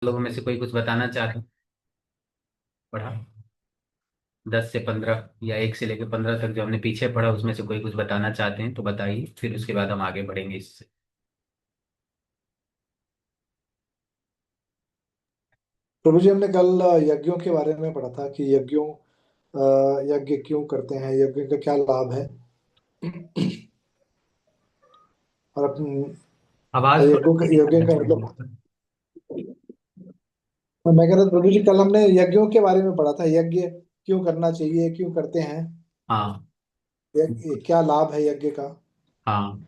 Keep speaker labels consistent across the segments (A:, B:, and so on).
A: लोगों में से कोई कुछ बताना चाहते हैं? पढ़ा 10 से 15 या 1 से लेकर 15 तक जो हमने पीछे पढ़ा, उसमें से कोई कुछ बताना चाहते हैं तो बताइए, फिर उसके बाद हम आगे बढ़ेंगे इससे।
B: प्रभु जी, हमने कल यज्ञों के बारे में पढ़ा था कि यज्ञ क्यों करते हैं, यज्ञ का क्या लाभ है। और
A: आवाज थोड़ा धीरे
B: यज्ञ
A: आ
B: का
A: रही
B: मतलब,
A: है।
B: मैं कह रहा था प्रभु जी, कल हमने यज्ञों के बारे में पढ़ा था, यज्ञ क्यों करना चाहिए, क्यों करते हैं,
A: हाँ।
B: क्या लाभ है यज्ञ का।
A: हाँ,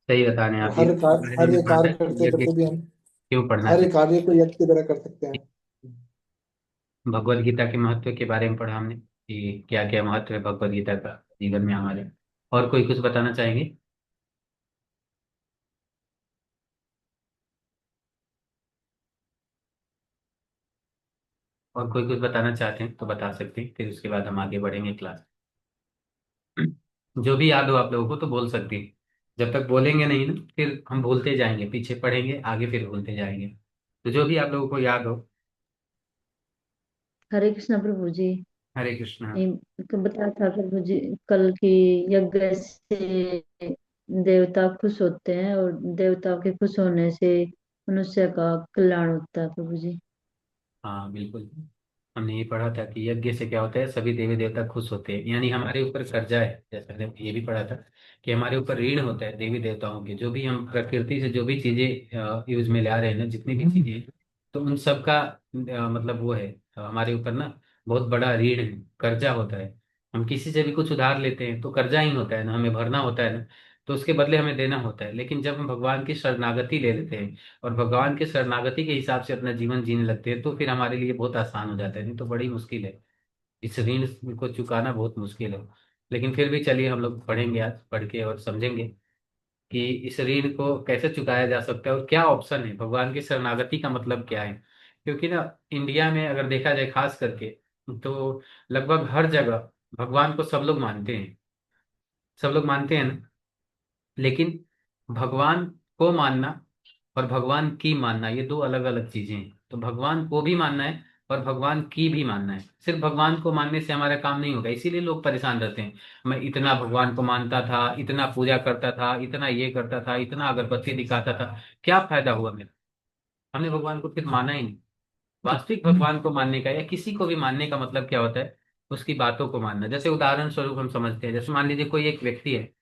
A: सही बता रहे हैं
B: और
A: आप। ये बारे
B: हर
A: में
B: एक
A: पढ़ा
B: कार्य
A: था कि
B: करते
A: यज्ञ
B: करते भी हम
A: क्यों पढ़ना
B: हर एक
A: चाहिए।
B: कार्य को यज्ञ की तरह कर सकते हैं।
A: भगवत गीता के महत्व के बारे में पढ़ा हमने कि क्या क्या महत्व है भगवत गीता का जीवन में हमारे। और कोई कुछ बताना चाहेंगे? और कोई कुछ बताना चाहते हैं तो बता सकते हैं, फिर उसके बाद हम आगे बढ़ेंगे क्लास। जो भी याद हो आप लोगों को तो बोल सकते हैं। जब तक बोलेंगे नहीं ना, फिर हम भूलते जाएंगे, पीछे पढ़ेंगे आगे फिर भूलते जाएंगे। तो जो भी आप लोगों को याद हो।
B: हरे कृष्ण प्रभु जी।
A: हरे कृष्णा।
B: बताया था प्रभु जी कल की यज्ञ से देवता खुश होते हैं, और देवता के खुश होने से मनुष्य का कल्याण होता है प्रभु जी।
A: हाँ बिल्कुल। हमने ये पढ़ा था कि यज्ञ से क्या होता है, सभी देवी देवता खुश होते हैं, यानी हमारे ऊपर कर्जा है। जैसे हमने ये भी पढ़ा था कि हमारे ऊपर ऋण होता है देवी देवताओं के, जो भी हम प्रकृति से जो भी चीजें यूज में ला रहे हैं ना, जितनी भी चीजें हैं, तो उन सब का मतलब वो है, हमारे ऊपर ना बहुत बड़ा ऋण है, कर्जा होता है। हम किसी से भी कुछ उधार लेते हैं तो कर्जा ही होता है ना, हमें भरना होता है ना, तो उसके बदले हमें देना होता है। लेकिन जब हम भगवान की शरणागति ले लेते हैं और भगवान के शरणागति के हिसाब से अपना जीवन जीने लगते हैं, तो फिर हमारे लिए बहुत आसान हो जाता है, नहीं तो बड़ी मुश्किल है। इस ऋण को चुकाना बहुत मुश्किल है। लेकिन फिर भी चलिए, हम लोग पढ़ेंगे आज, पढ़ के और समझेंगे कि इस ऋण को कैसे चुकाया जा सकता है और क्या ऑप्शन है, भगवान की शरणागति का मतलब क्या है। क्योंकि ना, इंडिया में अगर देखा जाए खास करके, तो लगभग हर जगह भगवान को सब लोग मानते हैं। सब लोग मानते हैं ना, लेकिन भगवान को मानना और भगवान की मानना, ये दो अलग अलग चीजें हैं। तो भगवान को भी मानना है और भगवान की भी मानना है। सिर्फ भगवान को मानने से हमारा काम नहीं होगा, इसीलिए लोग परेशान रहते हैं। मैं इतना भगवान को मानता था, इतना पूजा करता था, इतना ये करता था, इतना अगरबत्ती दिखाता था, क्या फायदा हुआ मेरा? हमने भगवान को फिर माना ही नहीं। वास्तविक भगवान को मानने का या किसी को भी मानने का मतलब क्या होता है? उसकी बातों को मानना। जैसे उदाहरण स्वरूप हम समझते हैं, जैसे मान लीजिए कोई एक व्यक्ति है,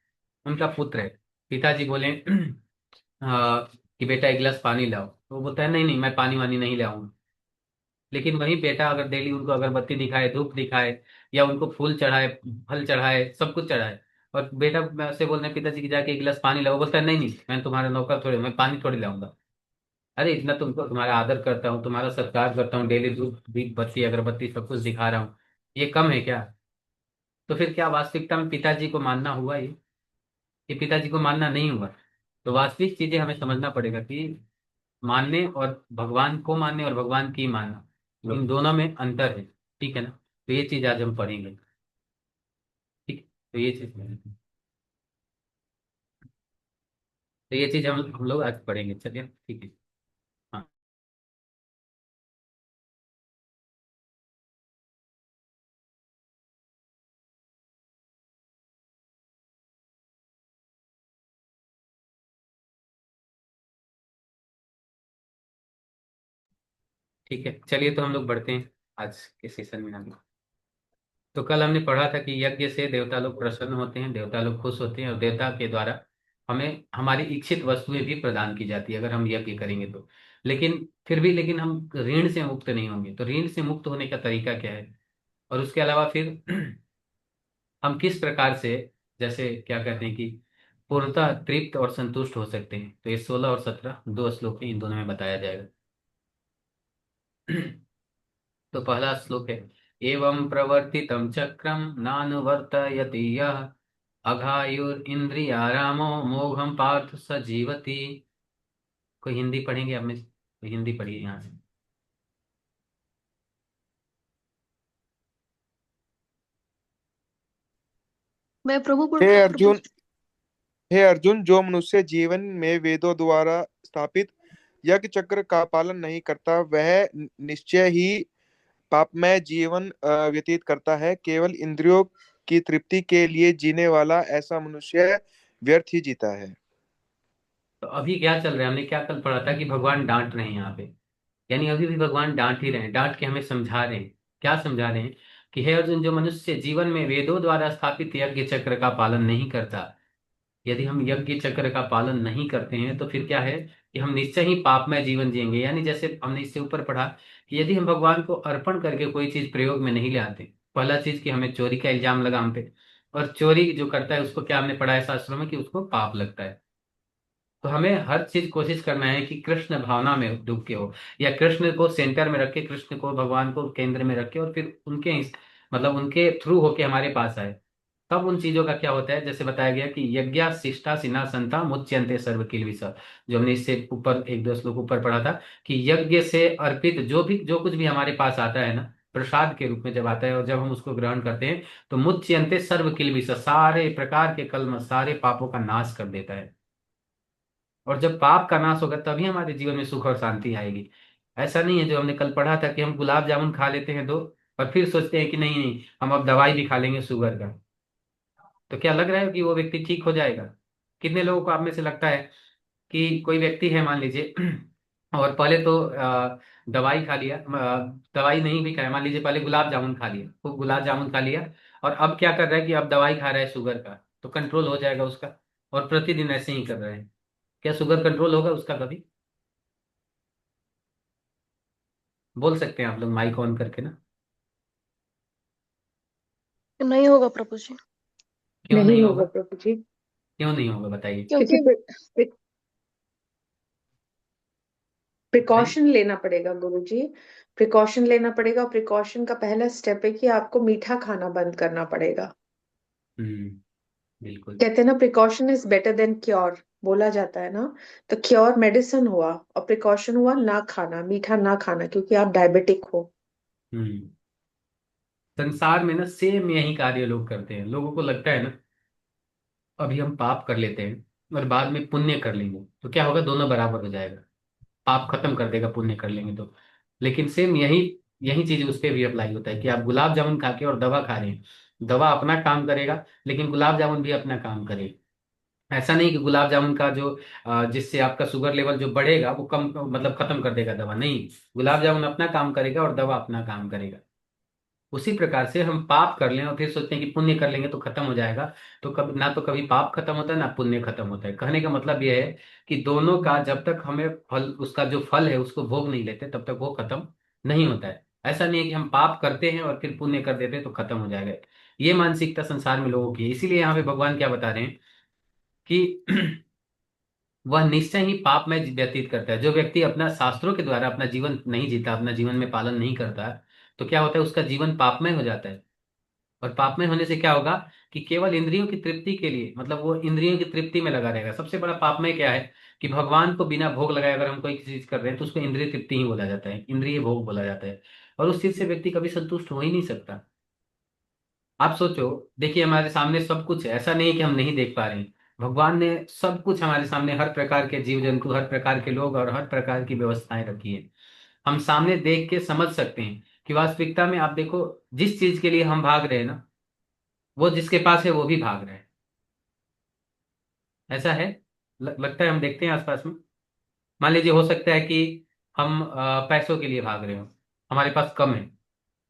A: उनका पुत्र है। पिताजी बोले कि बेटा एक गिलास पानी लाओ, तो वो बोलता है नहीं नहीं, मैं पानी वानी नहीं लाऊंगा। लेकिन वही बेटा अगर डेली उनको अगरबत्ती दिखाए, धूप दिखाए, या उनको फूल चढ़ाए, फल चढ़ाए, सब कुछ चढ़ाए, और बेटा से बोलने पिताजी की जाके एक गिलास पानी लाओ, बोलता है नहीं नहीं, मैं तुम्हारा नौकर थोड़ी, मैं पानी थोड़ी लाऊंगा। अरे इतना तुमको, तुम्हारा आदर करता हूँ, तुम्हारा सत्कार करता हूँ, डेली धूप दीप बत्ती अगरबत्ती सब कुछ दिखा रहा हूँ, ये कम है क्या? तो फिर क्या वास्तविकता में पिताजी को मानना हुआ ये पिताजी को मानना नहीं हुआ। तो वास्तविक चीजें हमें समझना पड़ेगा कि मानने और भगवान को मानने और भगवान की मानना, इन दोनों में अंतर है। ठीक है ना? तो ये चीज आज हम पढ़ेंगे। ठीक है? तो ये चीज, हम लोग आज पढ़ेंगे, चलिए ठीक है। हाँ। ठीक है, चलिए तो हम लोग बढ़ते हैं आज के सेशन में आगे। तो कल हमने पढ़ा था कि यज्ञ से देवता लोग प्रसन्न होते हैं, देवता लोग खुश होते हैं, और देवता के द्वारा हमें हमारी इच्छित वस्तुएं भी प्रदान की जाती है अगर हम यज्ञ करेंगे तो। लेकिन फिर भी, लेकिन हम ऋण से मुक्त नहीं होंगे। तो ऋण से मुक्त होने का तरीका क्या है, और उसके अलावा फिर हम किस प्रकार से, जैसे क्या कहते हैं कि पूर्णतः तृप्त और संतुष्ट हो सकते हैं, तो ये 16 और 17 दो श्लोक हैं, इन दोनों में बताया जाएगा। तो पहला श्लोक है, एवं प्रवर्तितं चक्रम नानुवर्तयति यः अघायुरिंद्रियारामो मोघम पार्थ स जीवति। कोई हिंदी पढ़ेंगे आप में से? कोई हिंदी पढ़िए यहाँ से।
C: मैं प्रभु
D: हे
C: प्रभु।
D: अर्जुन, हे अर्जुन, जो मनुष्य जीवन में वेदों द्वारा स्थापित यज्ञ चक्र का पालन नहीं करता वह निश्चय ही पापमय जीवन व्यतीत करता है। केवल इंद्रियों की तृप्ति के लिए जीने वाला ऐसा मनुष्य व्यर्थ ही जीता है।
A: तो अभी क्या चल रहा है, हमने क्या कल पढ़ा था कि भगवान डांट रहे हैं यहाँ पे। यानी अभी भी भगवान डांट ही रहे हैं, डांट के हमें समझा रहे हैं। क्या समझा रहे हैं? कि हे अर्जुन, जो मनुष्य जीवन में वेदों द्वारा स्थापित यज्ञ चक्र का पालन नहीं करता, यदि हम यज्ञ चक्र का पालन नहीं करते हैं तो फिर क्या है कि हम निश्चय ही पापमय जीवन जिएंगे। यानी जैसे हमने इससे ऊपर पढ़ा कि यदि हम भगवान को अर्पण करके कोई चीज प्रयोग में नहीं ले आते, पहला चीज कि हमें चोरी का इल्जाम लगा हम पे, और चोरी जो करता है उसको क्या हमने पढ़ा है शास्त्रों में कि उसको पाप लगता है। तो हमें हर चीज कोशिश करना है कि कृष्ण भावना में डूब के हो, या कृष्ण को सेंटर में रख के, कृष्ण को, भगवान को केंद्र में रख के, और फिर उनके मतलब उनके थ्रू होके हमारे पास आए। तब उन चीजों का क्या होता है, जैसे बताया गया कि यज्ञ शिष्टा सिन्हा संता मुच्यन्ते सर्व किल विषय, जो हमने इससे ऊपर एक दो श्लोक ऊपर पढ़ा था कि यज्ञ से अर्पित जो कुछ भी हमारे पास आता है ना, प्रसाद के रूप में जब आता है और जब हम उसको ग्रहण करते हैं, तो मुच्यन्ते सर्व किल विषय, सारे प्रकार के कल्म, सारे पापों का नाश कर देता है। और जब पाप का नाश होगा तभी हमारे जीवन में सुख और शांति आएगी। ऐसा नहीं है जो हमने कल पढ़ा था कि हम गुलाब जामुन खा लेते हैं दो, और फिर सोचते हैं कि नहीं नहीं हम अब दवाई भी खा लेंगे शुगर का, तो क्या लग रहा है कि वो व्यक्ति ठीक हो जाएगा? कितने लोगों को आप में से लगता है कि कोई व्यक्ति है मान लीजिए और पहले तो दवाई खा लिया, दवाई नहीं भी खाया, मान लीजिए पहले गुलाब जामुन खा लिया, वो गुलाब जामुन खा लिया, और अब क्या कर रहा है कि अब दवाई खा रहा है शुगर का, तो कंट्रोल हो जाएगा उसका, और प्रतिदिन ऐसे ही कर रहा है, क्या शुगर कंट्रोल होगा उसका कभी? बोल सकते हैं आप लोग माइक ऑन करके ना।
C: नहीं होगा प्रभु जी।
A: क्यों
B: नहीं
A: नहीं
B: होगा
A: होगा?
B: प्रभु जी।
A: क्यों नहीं होगा बताइए।
B: क्योंकि
C: क्योंकि
A: बताइए।
B: प्रिकॉशन लेना पड़ेगा गुरु जी। प्रिकॉशन लेना पड़ेगा, और प्रिकॉशन का पहला स्टेप है कि आपको मीठा खाना बंद करना पड़ेगा।
A: हम्म। बिल्कुल।
B: कहते हैं ना, precaution is better than cure, बोला जाता है ना। तो क्योर मेडिसिन हुआ, और प्रिकॉशन हुआ ना खाना, मीठा ना खाना, क्योंकि आप डायबिटिक हो।
A: हम्म। संसार में ना सेम यही कार्य लोग करते हैं, लोगों को लगता है ना अभी हम पाप कर लेते हैं और बाद में पुण्य कर लेंगे तो क्या होगा, दोनों बराबर हो जाएगा, पाप खत्म कर देगा पुण्य कर लेंगे तो। लेकिन सेम यही यही चीज उस पर भी अप्लाई होता है कि आप गुलाब जामुन खा के और दवा खा रहे हैं, दवा अपना काम करेगा लेकिन गुलाब जामुन भी अपना काम करेगा। ऐसा नहीं कि गुलाब जामुन का जो जिससे आपका शुगर लेवल जो बढ़ेगा वो कम, मतलब खत्म कर देगा दवा, नहीं, गुलाब जामुन अपना काम करेगा और दवा अपना काम करेगा। उसी प्रकार से हम पाप कर लें और फिर सोचते हैं कि पुण्य कर लेंगे तो खत्म हो जाएगा, तो कभी ना, तो कभी पाप खत्म होता है ना पुण्य खत्म होता है। कहने का मतलब यह है कि दोनों का जब तक हमें फल, उसका जो फल है उसको भोग नहीं लेते तब तक वो खत्म नहीं होता है। ऐसा नहीं है कि हम पाप करते हैं और फिर पुण्य कर देते हैं तो खत्म हो जाएगा। ये मानसिकता संसार में लोगों की है। इसीलिए यहाँ पे भगवान क्या बता रहे हैं कि वह निश्चय ही पाप में व्यतीत करता है। जो व्यक्ति अपना शास्त्रों के द्वारा अपना जीवन नहीं जीता, अपना जीवन में पालन नहीं करता, तो क्या होता है, उसका जीवन पापमय हो जाता है। और पापमय होने से क्या होगा कि केवल इंद्रियों की तृप्ति के लिए, मतलब वो इंद्रियों की तृप्ति में लगा रहेगा। सबसे बड़ा पापमय क्या है कि भगवान को बिना भोग लगाए अगर हम कोई चीज कर रहे हैं तो उसको इंद्रिय तृप्ति ही बोला जाता है, इंद्रिय भोग बोला जाता है। और उस चीज से व्यक्ति कभी संतुष्ट हो ही नहीं सकता। आप सोचो, देखिए हमारे सामने सब कुछ है, ऐसा नहीं है कि हम नहीं देख पा रहे हैं। भगवान ने सब कुछ हमारे सामने, हर प्रकार के जीव जंतु, हर प्रकार के लोग और हर प्रकार की व्यवस्थाएं रखी है। हम सामने देख के समझ सकते हैं कि वास्तविकता में आप देखो, जिस चीज के लिए हम भाग रहे हैं ना, वो जिसके पास है वो भी भाग रहा है। ऐसा है, लगता है हम देखते हैं आसपास में। मान लीजिए हो सकता है कि हम पैसों के लिए भाग रहे हो, हमारे पास कम है,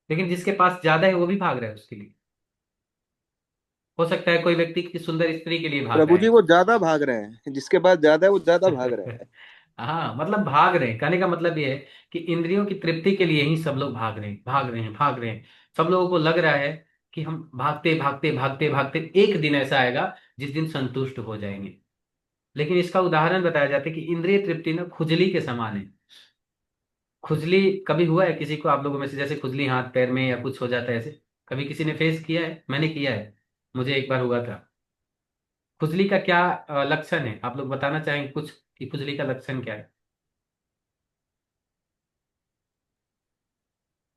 A: लेकिन जिसके पास ज्यादा है वो भी भाग रहा है उसके लिए। हो सकता है कोई व्यक्ति की सुंदर स्त्री के लिए भाग रहा
D: प्रभु जी
A: है।
D: वो ज्यादा भाग रहे हैं, जिसके पास ज्यादा है वो ज्यादा भाग रहे हैं।
A: हाँ, मतलब भाग रहे हैं, कहने का मतलब ये है कि इंद्रियों की तृप्ति के लिए ही सब लोग भाग रहे हैं, भाग रहे हैं, भाग रहे हैं। सब लोगों को लग रहा है कि हम भागते भागते भागते भागते एक दिन ऐसा आएगा जिस दिन संतुष्ट हो जाएंगे। लेकिन इसका उदाहरण बताया जाता है कि इंद्रिय तृप्ति ना खुजली के समान है। खुजली कभी हुआ है किसी को आप लोगों में से, जैसे खुजली हाथ पैर में या कुछ हो जाता है ऐसे? कभी किसी ने फेस किया है? मैंने किया है, मुझे एक बार हुआ था। खुजली का क्या लक्षण है, आप लोग बताना चाहेंगे कुछ कि खुजली का लक्षण क्या है?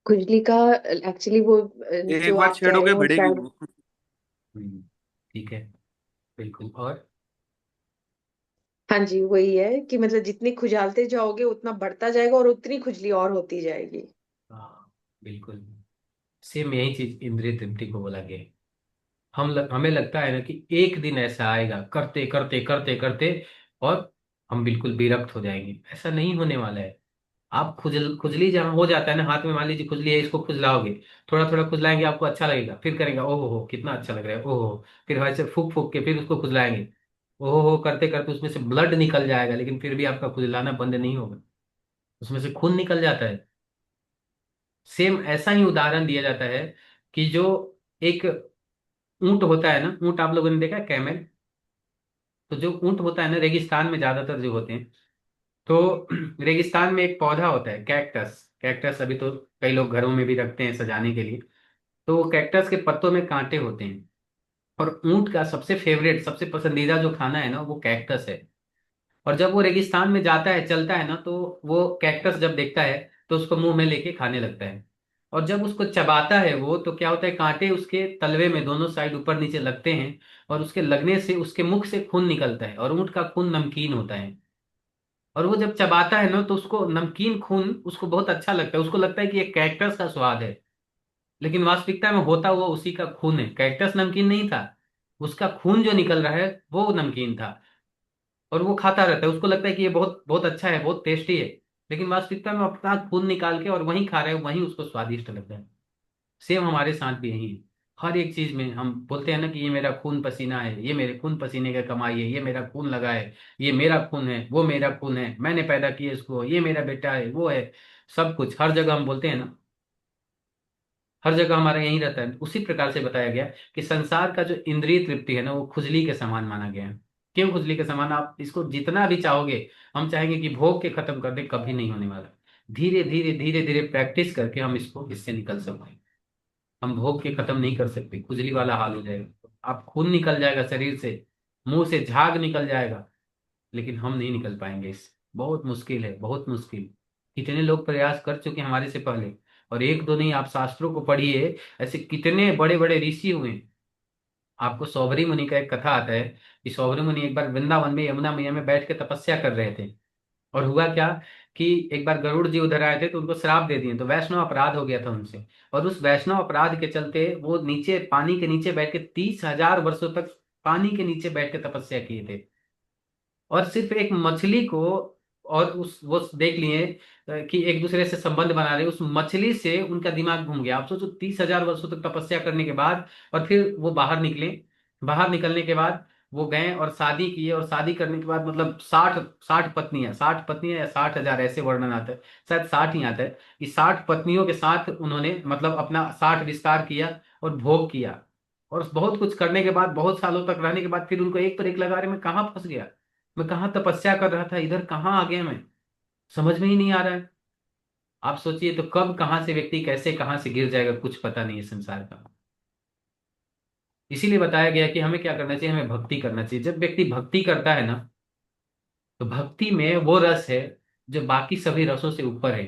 B: खुजली का एक्चुअली वो
D: एक
B: जो
D: बार
B: आप कह रहे
D: छेड़ोगे
B: हो
D: बढ़ेगी
B: शायद।
D: वो।
A: हम्म, ठीक है, बिल्कुल। और
E: हाँ जी, वही है कि मतलब जितनी खुजालते जाओगे उतना बढ़ता जाएगा और उतनी खुजली और होती जाएगी।
A: हाँ बिल्कुल। सेम यही चीज इंद्रिय तृप्ति को बोला गया है। हमें लगता है ना कि एक दिन ऐसा आएगा करते करते करते करते और हम बिल्कुल विरक्त हो जाएंगे। ऐसा नहीं होने वाला है। आप खुजली जहाँ हो जाता है ना, हाथ में मान लीजिए खुजली है, इसको खुजलाओगे, थोड़ा थोड़ा खुजलाएंगे, आपको अच्छा लगेगा, फिर करेंगे ओहो हो कितना अच्छा लग रहा है, ओहो, फिर वैसे फूक फूक के फिर उसको खुजलाएंगे, ओहो हो करते करते उसमें से ब्लड निकल जाएगा, लेकिन फिर भी आपका खुजलाना बंद नहीं होगा, उसमें से खून निकल जाता है। सेम ऐसा ही उदाहरण दिया जाता है कि जो एक ऊंट होता है ना, ऊंट आप लोगों ने देखा है, कैमल। तो जो ऊंट होता है ना, रेगिस्तान में ज्यादातर जो होते हैं, तो रेगिस्तान में एक पौधा होता है कैक्टस। कैक्टस अभी तो कई लोग घरों में भी रखते हैं सजाने के लिए। तो वो कैक्टस के पत्तों में कांटे होते हैं, और ऊंट का सबसे फेवरेट सबसे पसंदीदा जो खाना है ना, वो कैक्टस है। और जब वो रेगिस्तान में जाता है चलता है ना, तो वो कैक्टस जब देखता है तो उसको मुंह में लेके खाने लगता है। और जब उसको चबाता है वो, तो क्या होता है, कांटे उसके तलवे में दोनों साइड ऊपर नीचे लगते हैं, और उसके लगने से उसके मुख से खून निकलता है, और ऊंट का खून नमकीन होता है। और वो जब चबाता है ना, तो उसको नमकीन खून उसको बहुत अच्छा लगता है, उसको लगता है कि ये कैक्टस का स्वाद है। लेकिन वास्तविकता में होता हुआ उसी का खून है, कैक्टस नमकीन नहीं था, उसका खून जो निकल रहा है वो नमकीन था। और वो खाता रहता है, उसको लगता है कि ये बहुत बहुत अच्छा है, बहुत टेस्टी है। लेकिन वास्तविकता में अपना खून निकाल के और वहीं खा रहे हैं, वहीं उसको स्वादिष्ट लगता है। सेम हमारे साथ भी यही है। हर एक चीज में हम बोलते हैं ना कि ये मेरा खून पसीना है, ये मेरे खून पसीने का कमाई है, ये मेरा खून लगा है, ये मेरा खून है, वो मेरा खून है, मैंने पैदा किया इसको, ये मेरा बेटा है, वो है। सब कुछ हर जगह हम बोलते हैं ना, हर जगह हमारा यही रहता है। उसी प्रकार से बताया गया कि संसार का जो इंद्रिय तृप्ति है ना, वो खुजली के समान माना गया है। क्यों खुजली के समान? आप इसको जितना भी चाहोगे, हम चाहेंगे कि भोग के खत्म कर दे, कभी नहीं होने वाला। धीरे धीरे धीरे धीरे प्रैक्टिस करके हम इसको इससे निकल सकते हैं। हम भोग के खत्म नहीं कर सकते, खुजली वाला हाल हो जाएगा, आप खून निकल जाएगा शरीर से, मुंह से झाग निकल जाएगा, लेकिन हम नहीं निकल पाएंगे इससे। बहुत मुश्किल है, बहुत मुश्किल। कितने लोग प्रयास कर चुके हैं हमारे से पहले, और एक दो नहीं, आप शास्त्रों को पढ़िए, ऐसे कितने बड़े बड़े ऋषि हुए हैं। आपको सौभरी मुनि का एक कथा आता है कि सौभरी मुनि एक बार वृंदावन में यमुना मैया में बैठ के तपस्या कर रहे थे। और हुआ क्या कि एक बार गरुड़ जी उधर आए थे, तो उनको श्राप दे दिए, तो वैष्णव अपराध हो गया था उनसे। और उस वैष्णव अपराध के चलते वो नीचे पानी के नीचे बैठ के 30,000 वर्षों तक पानी के नीचे बैठ के तपस्या किए थे। और सिर्फ एक मछली को, और उस वो देख लिए कि एक दूसरे से संबंध बना रहे, उस मछली से उनका दिमाग घूम गया। आप सोचो 30,000 वर्षों तक तपस्या करने के बाद, और फिर वो बाहर निकले। बाहर निकलने के बाद वो गए और शादी किए, और शादी करने के बाद मतलब 60 पत्नियां या 60,000 ऐसे वर्णन आता है, शायद 60 ही आता है, कि 60 पत्नियों के साथ उन्होंने मतलब अपना 60 विस्तार किया और भोग किया। और बहुत कुछ करने के बाद, बहुत सालों तक रहने के बाद, फिर उनको एक पर एक लगा रहे, मैं कहाँ फंस गया, मैं कहाँ तपस्या कर रहा था, इधर कहाँ आ गया मैं, समझ में ही नहीं आ रहा है। आप सोचिए, तो कब कहाँ से व्यक्ति कैसे कहाँ से गिर जाएगा, कुछ पता नहीं है संसार का। इसीलिए बताया गया कि हमें क्या करना चाहिए, हमें भक्ति करना चाहिए। जब व्यक्ति भक्ति करता है ना, तो भक्ति में वो रस है जो बाकी सभी रसों से ऊपर है।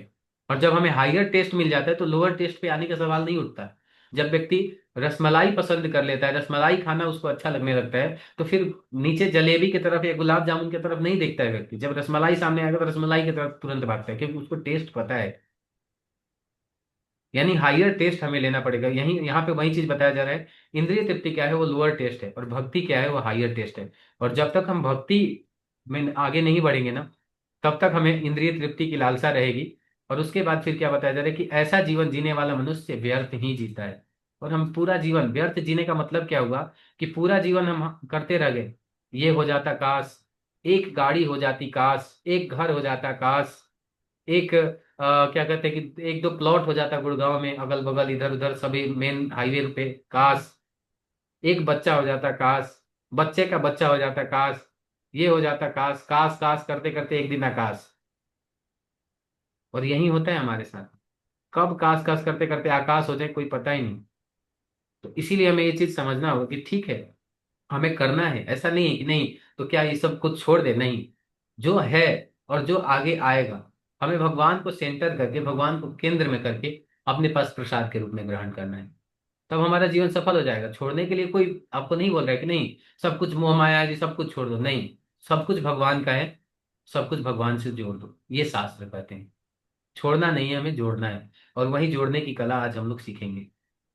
A: और जब हमें हायर टेस्ट मिल जाता है, तो लोअर टेस्ट पे आने का सवाल नहीं उठता। जब व्यक्ति रसमलाई पसंद कर लेता है, रसमलाई खाना उसको अच्छा लगने लगता है, तो फिर नीचे जलेबी की तरफ या गुलाब जामुन की तरफ नहीं देखता है व्यक्ति। जब रसमलाई सामने आएगा, तो रसमलाई की तरफ तुरंत भागता है, क्योंकि उसको टेस्ट पता है। यानी हायर टेस्ट हमें लेना पड़ेगा। यही यहाँ पे वही चीज बताया जा रहा है। इंद्रिय तृप्ति क्या है, वो लोअर टेस्ट है, और भक्ति क्या है, वो हायर टेस्ट है। और जब तक हम भक्ति में आगे नहीं बढ़ेंगे ना, तब तक हमें इंद्रिय तृप्ति की लालसा रहेगी। और उसके बाद फिर क्या बताया जा रहा है कि ऐसा जीवन जीने वाला मनुष्य व्यर्थ ही जीता है। और हम पूरा जीवन व्यर्थ जीने का मतलब क्या हुआ, कि पूरा जीवन हम करते रह गए, ये हो जाता काश, एक गाड़ी हो जाती काश, एक घर हो जाता काश, एक क्या कहते हैं कि एक दो प्लॉट हो जाता गुड़गांव में अगल बगल इधर उधर सभी मेन हाईवे पे काश, एक बच्चा हो जाता काश, बच्चे का बच्चा हो जाता काश, ये हो जाता काश, काश काश करते करते एक दिन आकाश। और यही होता है हमारे साथ, कब काश काश करते करते आकाश हो जाए कोई पता ही नहीं। तो इसीलिए हमें ये चीज समझना होगा कि ठीक है, हमें करना है, ऐसा नहीं है कि नहीं तो क्या ये सब कुछ छोड़ दे, नहीं। जो है और जो आगे आएगा, हमें भगवान को सेंटर करके, भगवान को केंद्र में करके अपने पास प्रसाद के रूप में ग्रहण करना है। तब हमारा जीवन सफल हो जाएगा। छोड़ने के लिए कोई आपको नहीं बोल रहा है कि नहीं सब कुछ मोह माया है जी, सब कुछ छोड़ दो, नहीं। सब कुछ भगवान का है, सब कुछ भगवान से जोड़ दो, ये शास्त्र कहते हैं। छोड़ना नहीं है, हमें जोड़ना है। और वही जोड़ने की कला आज हम लोग सीखेंगे।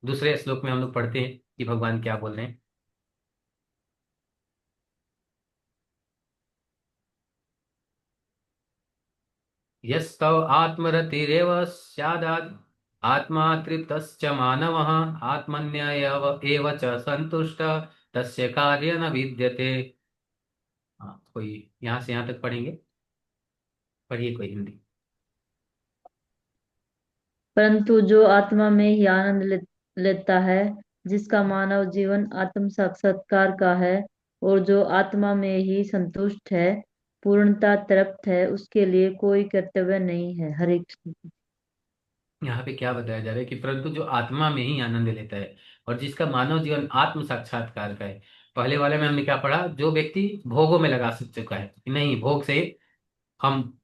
A: दूसरे श्लोक में हम लोग पढ़ते हैं कि भगवान क्या बोल रहे हैं। यस्तव आत्मरतिरेव स्यादात् आत्मा तृप्तश्च मानवः आत्मन्य एव च संतुष्ट तस्य कार्य न विद्यते। हाँ, कोई यहाँ से यहाँ तक पढ़ेंगे। पढ़िए कोई हिंदी।
B: परंतु जो आत्मा में ही आनंद लेता है, जिसका मानव जीवन आत्म साक्षात्कार का है, और जो आत्मा में ही संतुष्ट है, पूर्णता तृप्त है, उसके लिए कोई कर्तव्य नहीं है। हरे कृष्ण।
A: यहाँ पे क्या बताया जा रहा है कि परंतु जो आत्मा में ही आनंद लेता है और जिसका मानव जीवन आत्म साक्षात्कार का है। पहले वाले में हमने क्या पढ़ा, जो व्यक्ति भोगों में लगा सक चुका है कि नहीं, भोग से हम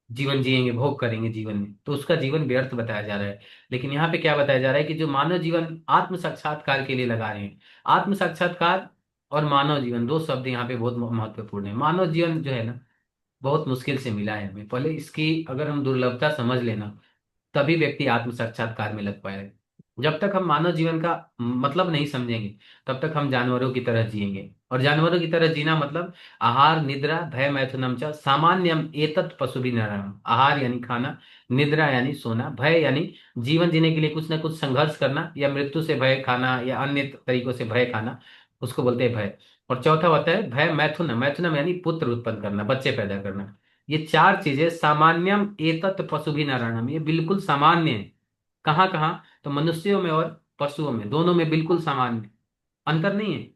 A: जीवन जिएंगे, भोग करेंगे जीवन में, तो उसका जीवन व्यर्थ बताया जा रहा है। लेकिन यहाँ पे क्या बताया जा रहा है कि जो मानव जीवन आत्म साक्षात्कार के लिए लगा रहे हैं। आत्म साक्षात्कार और मानव जीवन, दो शब्द यहाँ पे बहुत महत्वपूर्ण है। मानव जीवन जो है ना, बहुत मुश्किल से मिला है हमें। पहले इसकी अगर हम दुर्लभता समझ लेना, तभी व्यक्ति आत्म साक्षात्कार में लग पाएगा। जब तक हम मानव जीवन का मतलब नहीं समझेंगे, तब तक हम जानवरों की तरह जिएंगे। और जानवरों की तरह जीना मतलब आहार निद्रा भय मैथुनम च सामान्यम एतत् पशुभिः नराणाम्। आहार यानी खाना, निद्रा यानी सोना, भय यानी जीवन जीने के लिए कुछ ना कुछ संघर्ष करना, या मृत्यु से भय खाना, या अन्य तरीकों से भय खाना, उसको बोलते हैं भय। और चौथा होता है भय मैथुनम। मैथुनम यानी पुत्र उत्पन्न करना, बच्चे पैदा करना। ये चार चीजें सामान्यम एतत् पशुभिः नराणाम्, ये बिल्कुल सामान्य है। कहाँ कहाँ, तो मनुष्यों में और पशुओं में, दोनों में बिल्कुल सामान्य, अंतर नहीं है।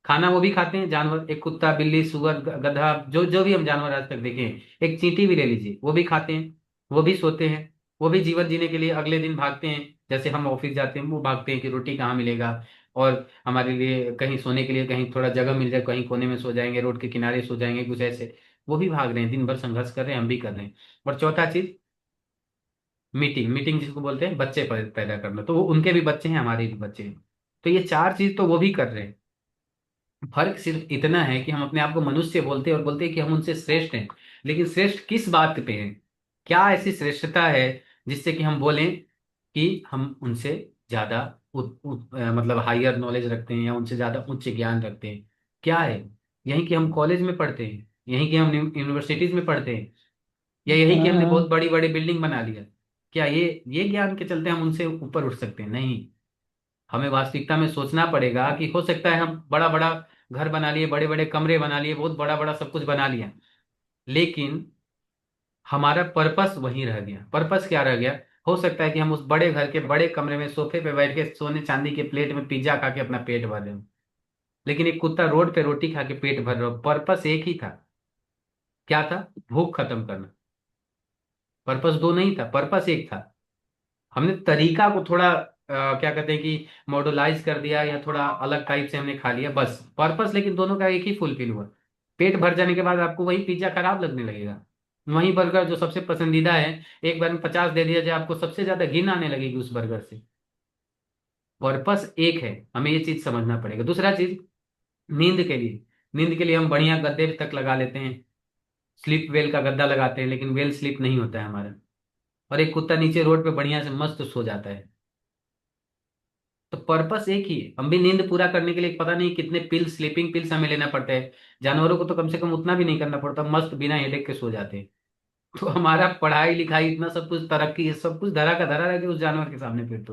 A: खाना वो भी खाते हैं जानवर, एक कुत्ता बिल्ली सुअर गधा, जो जो भी हम जानवर आज तक देखे हैं, एक चींटी भी ले लीजिए, वो भी खाते हैं, वो भी सोते हैं, वो भी जीवन जीने के लिए अगले दिन भागते हैं। जैसे हम ऑफिस जाते हैं, वो भागते हैं कि रोटी कहाँ मिलेगा, और हमारे लिए कहीं सोने के लिए कहीं थोड़ा जगह मिल जाए, कहीं कोने में सो जाएंगे, रोड के किनारे सो जाएंगे, कुछ ऐसे। वो भी भाग रहे हैं, दिन भर संघर्ष कर रहे हैं, हम भी कर रहे हैं। और चौथा चीज मीटिंग, मीटिंग जिसको बोलते हैं बच्चे पैदा करना, तो वो उनके भी बच्चे हैं, हमारे भी बच्चे हैं। तो ये चार चीज तो वो भी कर रहे हैं। फर्क सिर्फ इतना है कि हम अपने आप को मनुष्य बोलते हैं और बोलते हैं कि हम उनसे श्रेष्ठ हैं। लेकिन श्रेष्ठ किस बात पे हैं, क्या ऐसी श्रेष्ठता है जिससे कि हम बोलें कि हम उनसे ज्यादा मतलब हायर नॉलेज रखते हैं, या उनसे ज्यादा उच्च ज्ञान रखते हैं। क्या है, यही कि हम कॉलेज में पढ़ते हैं, यही कि हम यूनिवर्सिटीज में पढ़ते हैं, या यही कि हमने
B: हाँ।
A: बहुत बड़ी बड़ी बिल्डिंग बना लिया। क्या ये ज्ञान के चलते हम उनसे ऊपर उठ सकते हैं? नहीं। हमें वास्तविकता में सोचना पड़ेगा कि हो सकता है हम बड़ा बड़ा घर बना लिए, बड़े बड़े कमरे बना लिए, बहुत बड़ा बड़ा सब कुछ बना लिया, लेकिन हमारा पर्पस वहीं रह गया। पर्पस क्या रह गया? हो सकता है कि हम उस बड़े घर के बड़े कमरे में सोफे पे बैठ के सोने चांदी के प्लेट में पिज्जा खा के अपना पेट भर रहे हो, लेकिन एक कुत्ता रोड पे रोटी खा के पेट भर रहा हो। पर्पस एक ही था। क्या था? भूख खत्म करना। पर्पस दो नहीं था, पर्पस एक था। हमने तरीका को थोड़ा क्या कहते हैं कि मॉडर्नाइज कर दिया, या थोड़ा अलग टाइप से हमने खा लिया, बस पर्पस लेकिन दोनों का एक ही फुलफिल हुआ। पेट भर जाने के बाद आपको वही पिज्जा खराब लगने लगेगा, वही बर्गर जो सबसे पसंदीदा है, एक बार में 50 दे दिया जाए, आपको सबसे ज्यादा घिन आने लगेगी उस बर्गर से। पर्पस एक है, हमें ये चीज समझना पड़ेगा। दूसरा चीज, नींद के लिए, नींद के लिए हम बढ़िया गद्दे तक लगा लेते हैं, स्लीप वेल का गद्दा लगाते हैं, लेकिन वेल स्लीप नहीं होता है हमारा। और एक कुत्ता नीचे रोड पे बढ़िया से मस्त सो जाता है। तो पर्पस एक ही है। हम भी नींद पूरा करने के लिए पता नहीं कितने पिल, स्लीपिंग पिल्स हमें लेना पड़ता है। जानवरों को तो कम से कम उतना भी नहीं करना पड़ता, मस्त बिना हेडेक के सो जाते हैं। तो हमारा पढ़ाई लिखाई इतना सब कुछ, तरक्की, ये सब कुछ धरा का धरा रह गया उस जानवर के सामने। फिर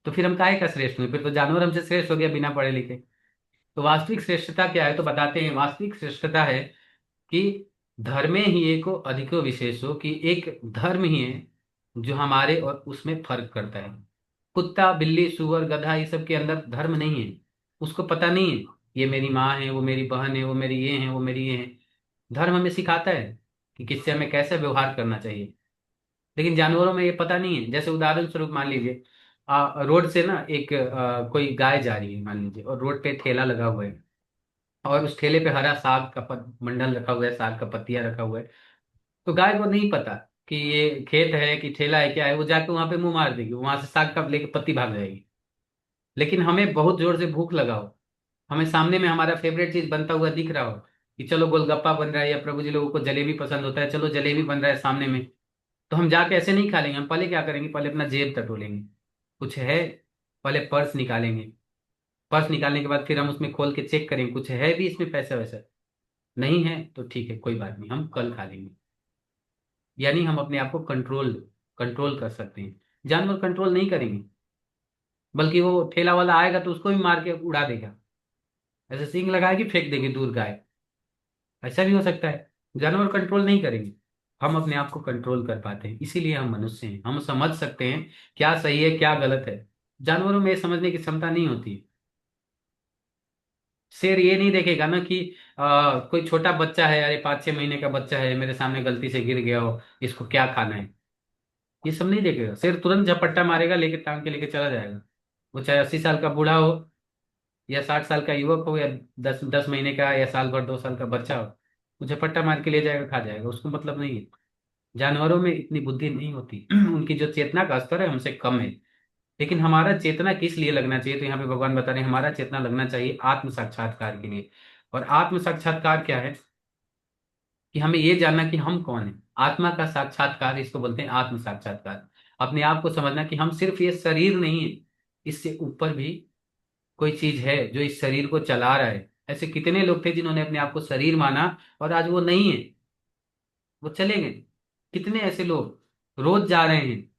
A: तो फिर हम काहे का श्रेष्ठ हुए? फिर तो जानवर हमसे श्रेष्ठ हो गया बिना पढ़े लिखे। तो वास्तविक श्रेष्ठता क्या है, तो बताते हैं। वास्तविक श्रेष्ठता है कि धर्मे ही एको अधिको विशेषो, कि एक धर्म ही है जो हमारे और उसमें फर्क करता है। कुत्ता बिल्ली सुअर गधा ये सब के अंदर धर्म नहीं है। उसको पता नहीं है ये मेरी माँ है, वो मेरी बहन है, वो मेरी ये है, वो मेरी ये है। धर्म हमें सिखाता है कि किससे हमें कैसे व्यवहार करना चाहिए। लेकिन जानवरों में ये पता नहीं है। जैसे उदाहरण स्वरूप मान लीजिए, रोड से ना एक कोई गाय जा रही है मान लीजिए, और रोड पे ठेला लगा हुआ है, और उस ठेले पे हरा साग का मंडल रखा हुआ है, साग का पत्तिया रखा हुआ है। तो गाय को नहीं पता कि ये खेत है कि ठेला है, क्या है। वो जाके वहां पे मुंह मार देगी, वहां से साग का लेके पत्ती भाग जाएगी। लेकिन हमें बहुत जोर से भूख लगा हो, हमें सामने में हमारा फेवरेट चीज बनता हुआ दिख रहा हो, कि चलो गोलगप्पा बन रहा है, या प्रभु जी लोगों को जलेबी पसंद होता है, चलो जलेबी बन रहा है सामने में, तो हम जाके ऐसे नहीं खा लेंगे। हम पहले क्या करेंगे, पहले अपना जेब टटोलेंगे, कुछ है, पहले पर्स निकालेंगे। पर्स निकालने के बाद फिर हम उसमें खोल के चेक करेंगे कुछ है भी इसमें पैसा वैसा। नहीं है तो ठीक है, कोई बात नहीं, हम कल खा लेंगे। यानी हम अपने आप को कंट्रोल कंट्रोल कर सकते हैं। जानवर कंट्रोल नहीं करेंगे, बल्कि वो ठेला वाला आएगा तो उसको भी मार के उड़ा देगा, ऐसे सींग लगाएगी फेंक देगी दूर गाय। ऐसा भी हो सकता है। जानवर कंट्रोल नहीं करेंगे, हम अपने आप को कंट्रोल कर पाते हैं, इसीलिए हम मनुष्य हैं, हम समझ सकते हैं क्या सही है क्या गलत है। जानवरों में ये समझने की क्षमता नहीं होती है। शेर ये नहीं देखेगा ना कि कोई छोटा बच्चा है, अरे 5-6 महीने का बच्चा है मेरे सामने गलती से गिर गया हो, इसको क्या खाना है, ये सब नहीं देखेगा। शेर तुरंत झपट्टा मारेगा, लेके टांग के लेके चला जाएगा। वो चाहे 80 साल का बूढ़ा हो, या 60 साल का युवक हो, या 10-10 महीने का, या साल भर 2 साल का बच्चा हो, वो झपट्टा मार के ले जाएगा, खा जाएगा, उसको मतलब नहीं है। जानवरों में इतनी बुद्धि नहीं होती उनकी जो चेतना का स्तर है हमसे कम है। लेकिन हमारा चेतना किस लिए लगना चाहिए, तो यहाँ पे भगवान बता रहे हैं हमारा चेतना लगना चाहिए आत्म साक्षात्कार के लिए। और आत्म साक्षात्कार क्या है, कि हमें ये जानना कि हम कौन है। आत्मा का साक्षात्कार इसको बोलते हैं आत्म साक्षात्कार। अपने आप को समझना कि हम सिर्फ ये शरीर नहीं है, इससे ऊपर भी कोई चीज है जो इस शरीर को चला रहा है। ऐसे कितने लोग थे जिन्होंने अपने आप को शरीर माना और आज वो नहीं है, वो चले गए। कितने ऐसे लोग रोज जा रहे हैं,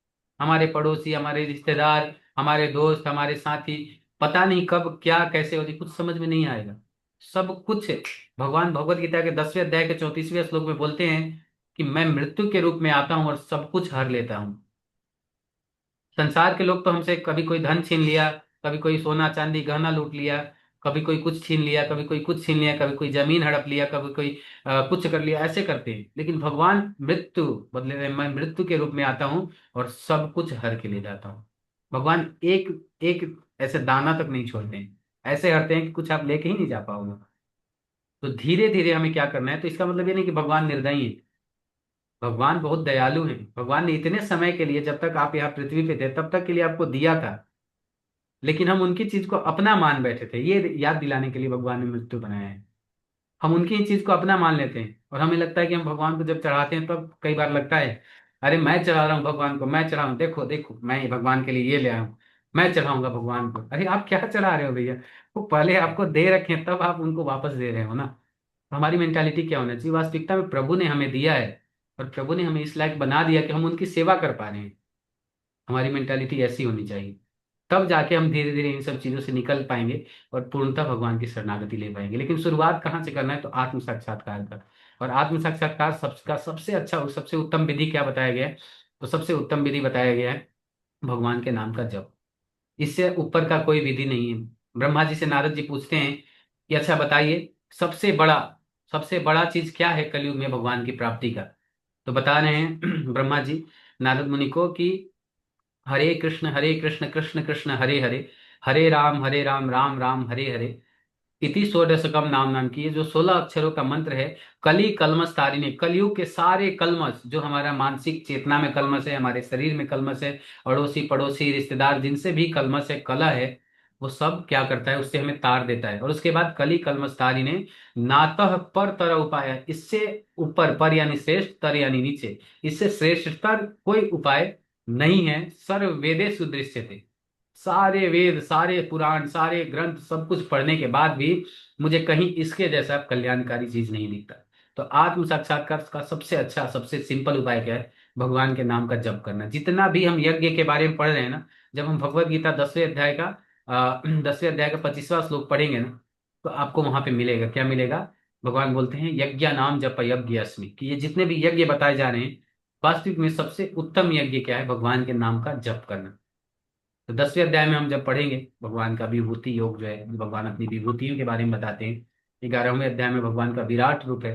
A: हमारे पड़ोसी, हमारे रिश्तेदार, हमारे दोस्त, हमारे साथी, पता नहीं कब क्या कैसे हो जाए, कुछ समझ में नहीं आएगा। सब कुछ भगवान भगवत गीता के 10वें अध्याय के 34वें श्लोक में बोलते हैं कि मैं मृत्यु के रूप में आता हूं और सब कुछ हर लेता हूं। संसार के लोग तो हमसे कभी कोई धन छीन लिया, कभी कोई सोना चांदी गहना लूट लिया, कभी कोई कुछ छीन लिया, कभी कोई कुछ छीन लिया, कभी कोई जमीन हड़प लिया, कभी कोई कुछ कर लिया, ऐसे करते हैं। लेकिन भगवान मृत्यु बदले में, मैं मृत्यु के रूप में आता हूँ और सब कुछ हर के ले जाता हूँ। भगवान एक एक ऐसे दाना तक नहीं छोड़ते हैं, ऐसे हरते हैं कि कुछ आप लेके ही नहीं जा पाओगे। तो धीरे धीरे हमें क्या करना है, तो इसका मतलब ये नहीं कि भगवान निर्दयी है। भगवान बहुत दयालु हैं। भगवान ने इतने समय के लिए, जब तक आप यहाँ पृथ्वी पे थे तब तक के लिए आपको दिया था, लेकिन हम उनकी चीज को अपना मान बैठे थे। ये याद दिलाने के लिए भगवान ने मृत्यु बनाया है। हम उनकी ही चीज को अपना मान लेते हैं, और हमें लगता है कि हम भगवान को जब चढ़ाते हैं तब कई बार लगता है अरे मैं चढ़ा रहा हूँ भगवान को, मैं चढ़ाऊँ, देखो देखो मैं ये भगवान के लिए ये ले आया हूँ, मैं चढ़ाऊंगा भगवान को। अरे आप क्या चढ़ा रहे हो भैया, वो पहले आपको दे रखे हैं, तब आप उनको वापस दे रहे हो ना। तो हमारी मेंटालिटी क्या होना चाहिए, वास्तविकता में प्रभु ने हमें दिया है, और प्रभु ने हमें इस लायक बना दिया कि हम उनकी सेवा कर पा रहे हैं। हमारी मेंटालिटी ऐसी होनी चाहिए, तब जाके हम धीरे धीरे इन सब चीजों से निकल पाएंगे और पूर्णतः भगवान की शरणागति ले पाएंगे। लेकिन शुरुआत कहाँ से करना है, तो आत्म साक्षात्कार का। और आत्म साक्षात्कार सबका सबसे अच्छा और सबसे उत्तम विधि क्या बताया गया है, तो सबसे उत्तम विधि बताया गया है भगवान के नाम का जप। इससे ऊपर का कोई विधि नहीं है। ब्रह्मा जी से नारद जी पूछते हैं कि अच्छा बताइए, सबसे बड़ा चीज क्या है कलयुग में भगवान की प्राप्ति का। तो बता रहे हैं ब्रह्मा जी नारद मुनि को कि हरे कृष्ण कृष्ण कृष्ण हरे हरे, हरे राम राम राम हरे हरे, इति षोडशकम नाम नाम की। ये जो 16 अक्षरों का मंत्र है, कली कलमश तारिणे, कलयुग के सारे कलमश, जो हमारा मानसिक चेतना में कलमश है, हमारे शरीर में कलमश है, अड़ोसी पड़ोसी रिश्तेदार जिनसे भी कलमश है, कला है, वो सब क्या करता है, उससे हमें तार देता है। और उसके बाद कली कलमश तारिणे नातः पर तर उपाय, इससे ऊपर, पर यानी श्रेष्ठ, तर यानी नीचे, इससे श्रेष्ठतर कोई उपाय नहीं है। सर्व वेदेषु दृश्यते, सारे वेद सारे पुराण सारे ग्रंथ सब कुछ पढ़ने के बाद भी मुझे कहीं इसके जैसा कल्याणकारी चीज नहीं दिखता। तो आत्म साक्षात्कार का सबसे अच्छा सबसे सिंपल उपाय क्या है, भगवान के नाम का जप करना। जितना भी हम यज्ञ के बारे में पढ़ रहे हैं ना, जब हम भगवत गीता 10वें अध्याय का 25वां श्लोक पढ़ेंगे ना, तो आपको वहां पे मिलेगा, क्या मिलेगा, भगवान बोलते हैं यज्ञ नाम जप यज्ञ अस्मि, कि ये जितने भी यज्ञ बताए जा रहे हैं, वास्तविक में सबसे उत्तम यज्ञ क्या है, भगवान के नाम का जप करना। तो 10वें अध्याय में हम जब पढ़ेंगे भगवान का विभूति योग जो है, भगवान अपनी विभूतियों के बारे में बताते हैं, 11वें अध्याय में भगवान का विराट रूप है,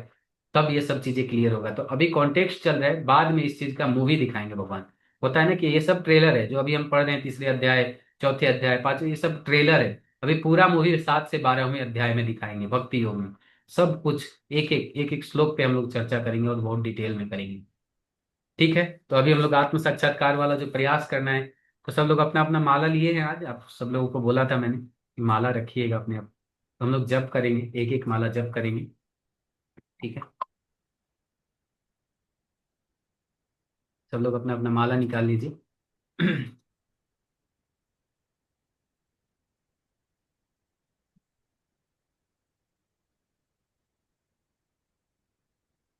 A: तब ये सब चीजें क्लियर होगा। तो अभी कॉन्टेक्स्ट चल रहा है, बाद में इस चीज का मूवी दिखाएंगे भगवान। होता है ना कि ये सब ट्रेलर है, जो अभी हम पढ़ रहे हैं, 3रे अध्याय, चौथे अध्याय, पांचवें, ये सब ट्रेलर है। अभी पूरा मूवी 7 से 12वें अध्याय में दिखाएंगे, भक्ति योग में सब कुछ एक एक श्लोक पे हम लोग चर्चा करेंगे और बहुत डिटेल में करेंगे। ठीक है, तो अभी हम लोग आत्म साक्षात्कार वाला जो प्रयास करना है, तो सब लोग अपना अपना माला लिए हैं। आज आप सब लोगों को बोला था मैंने कि माला रखिएगा अपने आप। तो हम लोग जप करेंगे, एक एक माला जप करेंगे। ठीक है, सब लोग अपना अपना माला निकाल लीजिए।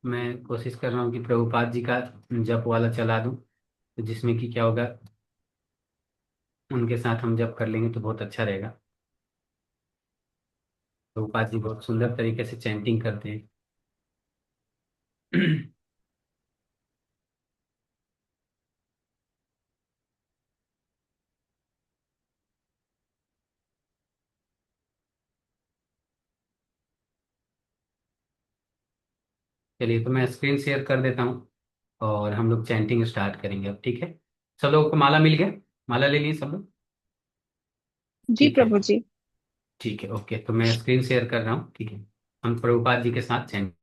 A: मैं कोशिश कर रहा हूँ कि प्रभुपाद जी का जप वाला चला दूं, तो जिसमें कि क्या होगा, उनके साथ हम जप कर लेंगे तो बहुत अच्छा रहेगा। प्रभुपाद जी बहुत सुंदर तरीके से चैंटिंग करते हैं। चलिए, तो मैं स्क्रीन शेयर कर देता हूँ और हम लोग चैंटिंग स्टार्ट करेंगे अब, ठीक है। सब लोगों को माला मिल गया? माला ले लिए सब लोग?
C: जी
A: ठीक है,
C: प्रभु जी।
A: ठीक है, ओके, तो मैं स्क्रीन शेयर कर रहा हूँ, ठीक है। हम प्रभुपाद जी के साथ चैंट।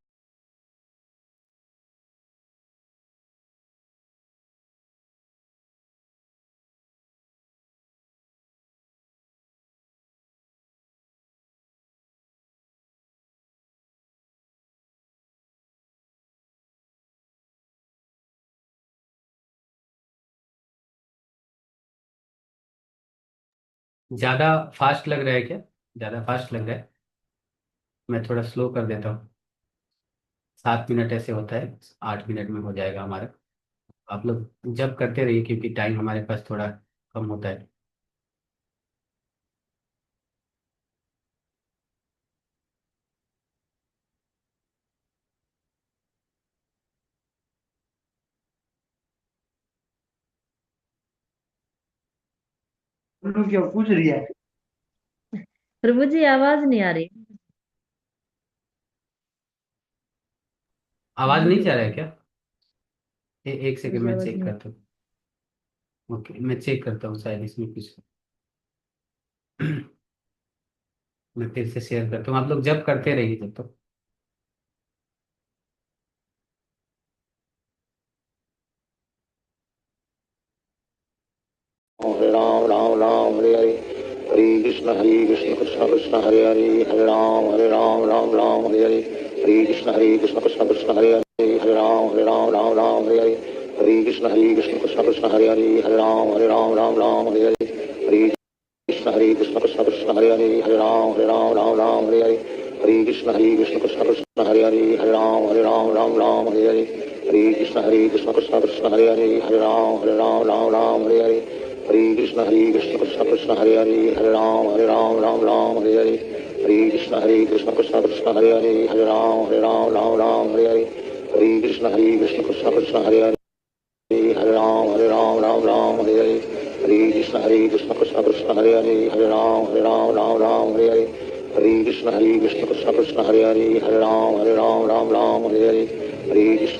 A: ज़्यादा फास्ट लग रहा है क्या? ज़्यादा फास्ट लग रहा है? मैं थोड़ा स्लो कर देता हूँ। 7 मिनट ऐसे होता है, 8 मिनट में हो जाएगा हमारा। आप लोग जब करते रहिए क्योंकि टाइम हमारे पास थोड़ा कम होता है।
F: तुम क्या पूछ रही है?
B: प्रभु जी आवाज नहीं आ रही।
A: आवाज़ नहीं जा रहा है क्या? एक सेकंड,
B: मुझे
A: मैं
B: आवाज
A: चेक
B: नहीं।
A: करता हूँ। ओके, मैं चेक करता हूँ, शायद इसमें कुछ। मैं फिर से शेयर करता हूँ, आप लोग जब करते रहिए जब तक।
G: हरे राम राम राम हरे हरे, हरे कृष्ण कृष्ण कृष्ण हरे हरे राम राम हरे हरे, हरे कृष्ण कृष्ण हरे हरे राम राम हरे हरे, हरे कृष्ण कृष्ण कृष्ण हरे राम हरे हरे, हरे कृष्ण कृष्ण कृष्ण हरे राम हरे हरे, हरे कृष्ण कृष्ण कृष्ण हरे राम हरे हरे, हरे कृष्ण कृष्ण कृष्ण हरे राम हरे हरे, हरे कृष्ण कृष्ण कृष्ण हरे राम हरे हरे, हरे कृष्ण कृष्ण कृष्ण हरे राम हरे हरे, हरे कृष्ण कृष्ण कृष्ण हरे राम हरे हरे, हरे कृष्ण कृष्ण कृष्ण हरे राम हरे हरे, हरे कृष्ण कृष्ण कृष्ण हरे राम हरे हरे, हरे कृष्ण